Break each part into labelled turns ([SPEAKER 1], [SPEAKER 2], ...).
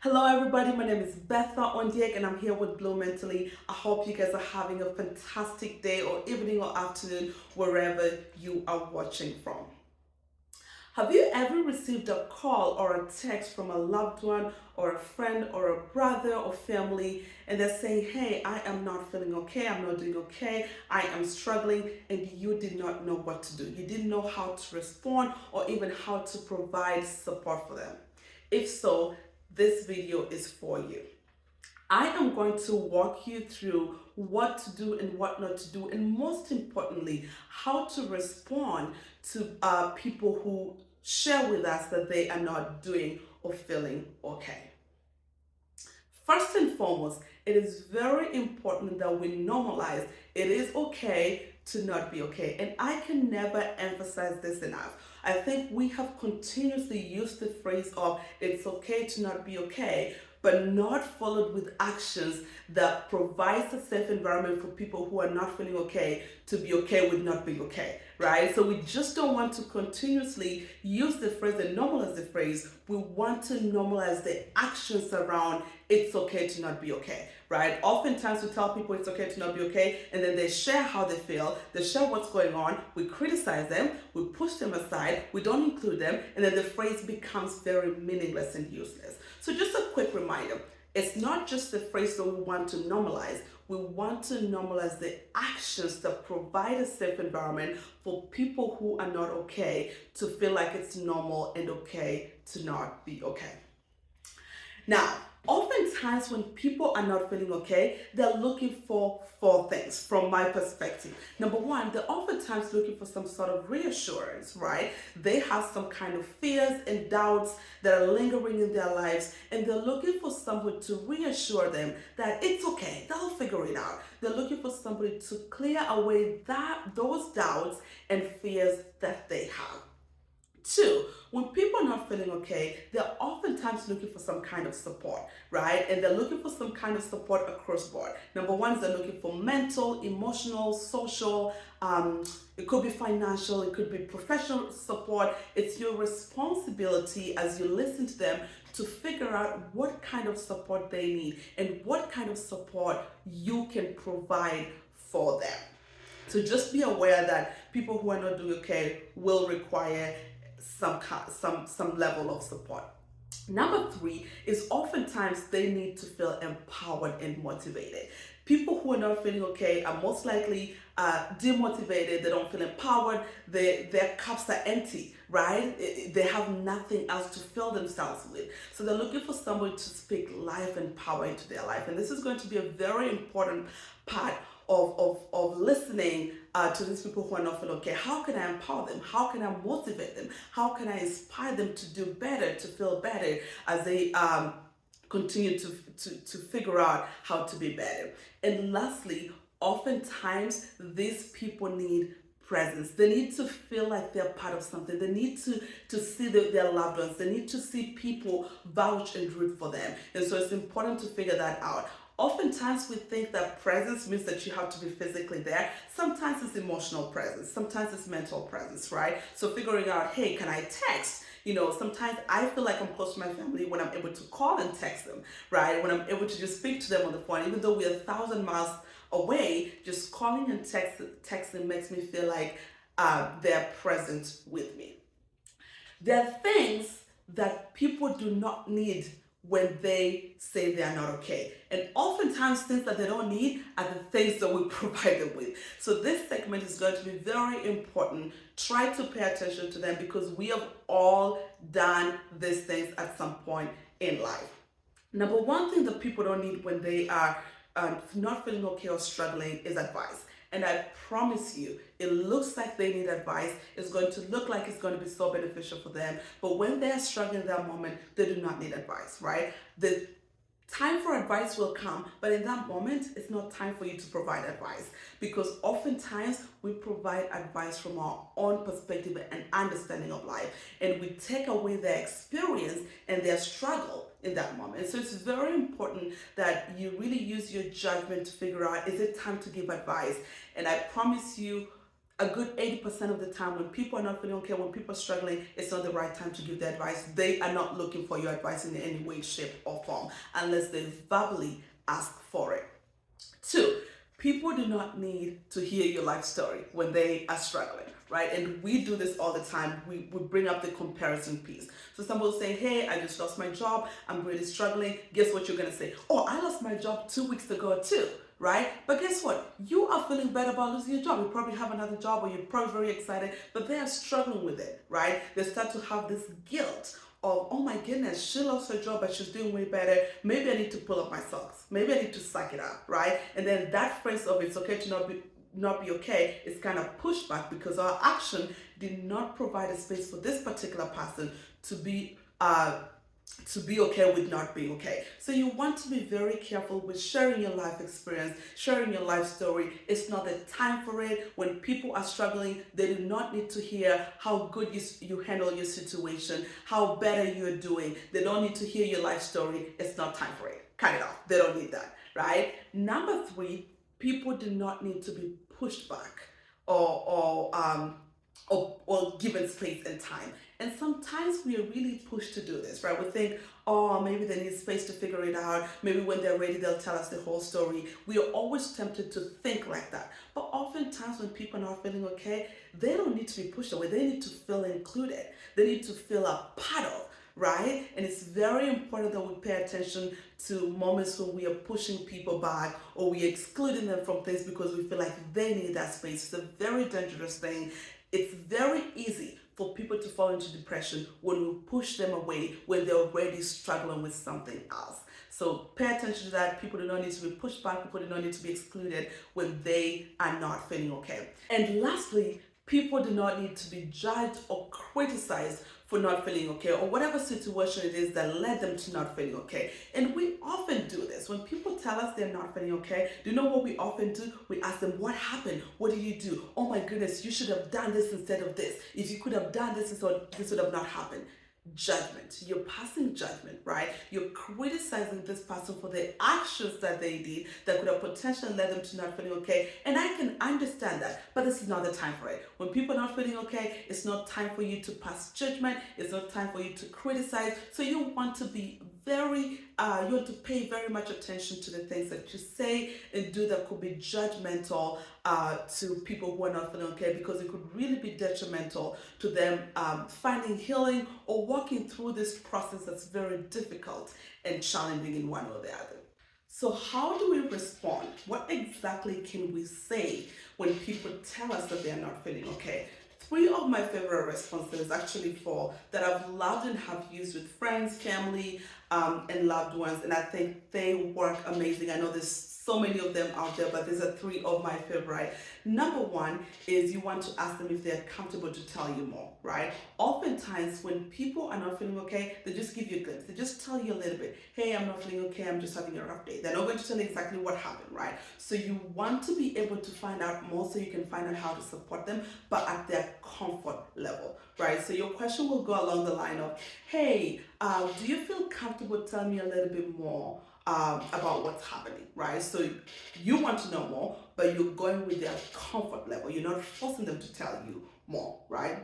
[SPEAKER 1] Hello everybody, my name is Betha Ondiek and I'm here with Blow Mentally. I hope you guys are having a fantastic day or evening or afternoon wherever you are watching from. Have you ever received a call or a text from a loved one or a friend or a brother or family and they're saying, hey, I am not feeling okay, I'm not doing okay, I am struggling, and you did not know what to do. You didn't know how to respond or even how to provide support for them. If so, this video is for you. I am going to walk you through what to do and what not to do, and most importantly, how to respond to people who share with us that they are not doing or feeling okay. First and foremost, it is very important that we normalize it is okay to not be okay. And I can never emphasize this enough. I think we have continuously used the phrase of it's okay to not be okay, but not followed with actions that provides a safe environment for people who are not feeling okay to be okay with not being okay, right? So we just don't want to continuously use the phrase and normalize the phrase. We want to normalize the actions around it's okay to not be okay, right? Oftentimes we tell people it's okay to not be okay, and then they share how they feel, they share what's going on, we criticize them, we push them aside, we don't include them, and then the phrase becomes very meaningless and useless. So just a quick reminder, it's not just the phrase that we want to normalize, we want to normalize the actions that provide a safe environment for people who are not okay to feel like it's normal and okay to not be okay. Now, oftentimes when people are not feeling okay, they're looking for four things from my perspective. Number one, they're oftentimes looking for some sort of reassurance, right? They have some kind of fears and doubts that are lingering in their lives, and they're looking for someone to reassure them that it's okay, they'll figure it out. They're looking for somebody to clear away those doubts and fears that they have. Two, when people are not feeling okay, they're oftentimes looking for some kind of support, right? And they're looking for some kind of support across board. Number one is they're looking for mental, emotional, social, it could be financial, it could be professional support. It's your responsibility as you listen to them to figure out what kind of support they need and what kind of support you can provide for them. So just be aware that people who are not doing okay will require some level of support. Number three is oftentimes they need to feel empowered and motivated. People who are not feeling okay are most likely demotivated. They don't feel empowered. Their cups are empty, right? They have nothing else to fill themselves with. So they're looking for somebody to speak life and power into their life. And this is going to be a very important part of listening to these people who are not feeling okay. How can I empower them? How can I motivate them? How can I inspire them to do better, to feel better as they continue to figure out how to be better? And lastly, oftentimes these people need presence. They need to feel like they're part of something. They need to see their loved ones. They need to see people vouch and root for them. And so it's important to figure that out. Oftentimes we think that presence means that you have to be physically there. Sometimes it's emotional presence. Sometimes it's mental presence, right? So figuring out, hey, can I text? Sometimes I feel like I'm close to my family when I'm able to call and text them, right? When I'm able to just speak to them on the phone, even though we're 1,000 miles away, just calling and texting makes me feel like they're present with me. There are things that people do not need when they say they are not okay. And oftentimes things that they don't need are the things that we provide them with. So this segment is going to be very important. Try to pay attention to them because we have all done these things at some point in life. Number one thing that people don't need when they are not feeling okay or struggling is advice. And I promise you, it looks like they need advice. It's going to look like it's going to be so beneficial for them. But when they're struggling in that moment, they do not need advice, right? The time for advice will come, but in that moment, it's not time for you to provide advice because oftentimes we provide advice from our own perspective and understanding of life, and we take away their experience and their struggle in that moment. So it's very important that you really use your judgment to figure out, is it time to give advice? And I promise you, a good 80% of the time when people are not feeling okay, when people are struggling, it's not the right time to give their advice. They are not looking for your advice in any way, shape, or form unless they verbally ask for it. Two, people do not need to hear your life story when they are struggling, right? And we do this all the time. We bring up the comparison piece. So somebody will say, hey, I just lost my job. I'm really struggling. Guess what you're going to say? Oh, I lost my job 2 weeks ago too, right? But guess what? You are feeling better about losing your job. You probably have another job or you're probably very excited, but they are struggling with it, right? They start to have this guilt of, oh my goodness, she lost her job, but she's doing way better. Maybe I need to pull up my socks. Maybe I need to suck it up, right? And then that phrase of it's okay to not be okay is kind of pushed back because our action did not provide a space for this particular person to be okay with not being okay. So you want to be very careful with sharing your life experience, sharing your life story. It's not the time for it. When people are struggling, they do not need to hear how good you handle your situation, how better you're doing. They don't need to hear your life story. It's not time for it. Cut it off. They don't need that, right? Number three, people do not need to be pushed back or given space and time. And sometimes we are really pushed to do this, right? We think, oh, maybe they need space to figure it out. Maybe when they're ready, they'll tell us the whole story. We are always tempted to think like that. But oftentimes when people are not feeling okay, they don't need to be pushed away. They need to feel included. They need to feel a part of, right? And it's very important that we pay attention to moments when we are pushing people back or we are excluding them from things because we feel like they need that space. It's a very dangerous thing. It's very easy for people to fall into depression when we push them away when they're already struggling with something else. So pay attention to that. People do not need to be pushed back. People do not need to be excluded when they are not feeling okay. And lastly, people do not need to be judged or criticized for not feeling okay or whatever situation it is that led them to not feeling okay. And we often do this. When people tell us they're not feeling okay, do you know what we often do? We ask them, what happened? What did you do? Oh my goodness, you should have done this instead of this. If you could have done this, this would have not happened. Judgment. You're passing judgment, right? You're criticizing this person for the actions that they did that could have potentially led them to not feeling okay. And I can understand that, but this is not the time for it. When people are not feeling okay, it's not time for you to pass judgment. It's not time for you to criticize. So you want to be you want to pay very much attention to the things that you say and do that could be judgmental to people who are not feeling okay, because it could really be detrimental to them finding healing or walking through this process that's very difficult and challenging in one or the other. So how do we respond? What exactly can we say when people tell us that they are not feeling okay? 3 of my favorite responses actually that I've loved and have used with friends, family, and loved ones, and I think they work amazing. I know there's so many of them out there, but these are 3 of my favorite. Number 1 is you want to ask them if they're comfortable to tell you more, right? Oftentimes when people are not feeling okay, they just give you a glimpse. They just tell you a little bit. Hey, I'm not feeling okay. I'm just having a rough day. They're not going to tell you exactly what happened, right? So you want to be able to find out more so you can find out how to support them, but at their comfort level, right? So your question will go along the line of, hey, do you feel comfortable telling me a little bit more about what's happening, right? So you want to know more, but you're going with their comfort level. You're not forcing them to tell you more, right?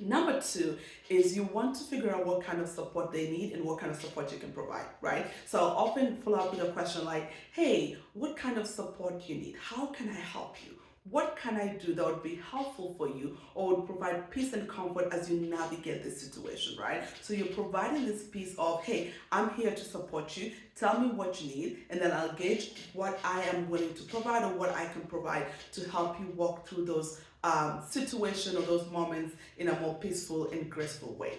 [SPEAKER 1] Number 2 is you want to figure out what kind of support they need and what kind of support you can provide, right? So I'll often follow up with a question like, hey, what kind of support do you need? How can I help you? What can I do that would be helpful for you or would provide peace and comfort as you navigate this situation, right? So you're providing this piece of, hey, I'm here to support you. Tell me what you need, and then I'll gauge what I am willing to provide or what I can provide to help you walk through those situations or those moments in a more peaceful and graceful way.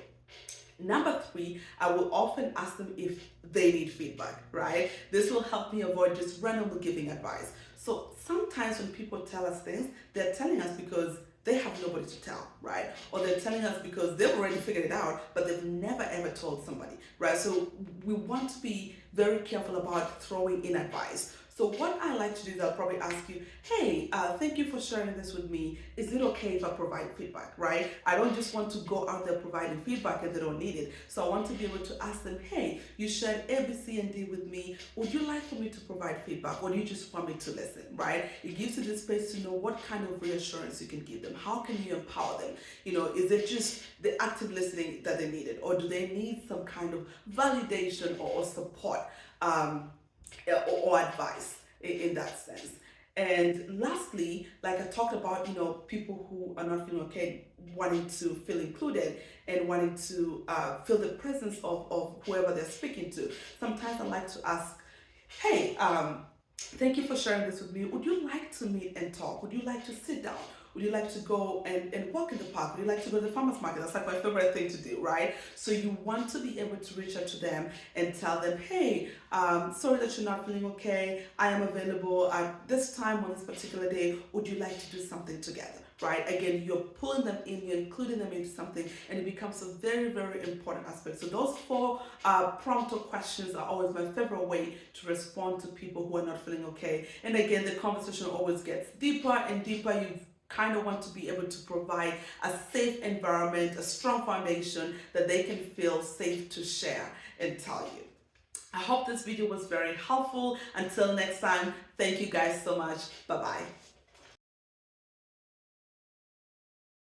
[SPEAKER 1] Number 3, I will often ask them if they need feedback, right? This will help me avoid just randomly giving advice. So sometimes when people tell us things, they're telling us because they have nobody to tell, right? Or they're telling us because they've already figured it out, but they've never ever told somebody, right? So we want to be very careful about throwing in advice. So what I like to do is I'll probably ask you, hey, thank you for sharing this with me. Is it okay if I provide feedback, right? I don't just want to go out there providing feedback if they don't need it. So I want to be able to ask them, hey, you shared A, B, C, and D with me. Would you like for me to provide feedback, or do you just want me to listen, right? It gives you the space to know what kind of reassurance you can give them. How can you empower them? Is it just the active listening that they needed, or do they need some kind of validation or support? Or advice in that sense. And lastly, like I talked about, people who are not feeling okay, wanting to feel included and wanting to feel the presence of whoever they're speaking to. Sometimes I like to ask, hey, thank you for sharing this with me. Would you like to meet and talk? Would you like to sit down? Would you like to go and walk in the park? Would you like to go to the farmer's market? That's like my favorite thing to do, right? So you want to be able to reach out to them and tell them, hey, sorry that you're not feeling okay. I am available at this time on this particular day. Would you like to do something together? Right? Again, you're pulling them in, you're including them into something, and it becomes a very, very important aspect. So those four prompt or questions are always my favorite way to respond to people who are not feeling okay. And again, the conversation always gets deeper and deeper. You kind of want to be able to provide a safe environment, a strong foundation that they can feel safe to share and tell you. I hope this video was very helpful. Until next time, thank you guys so much. Bye-bye.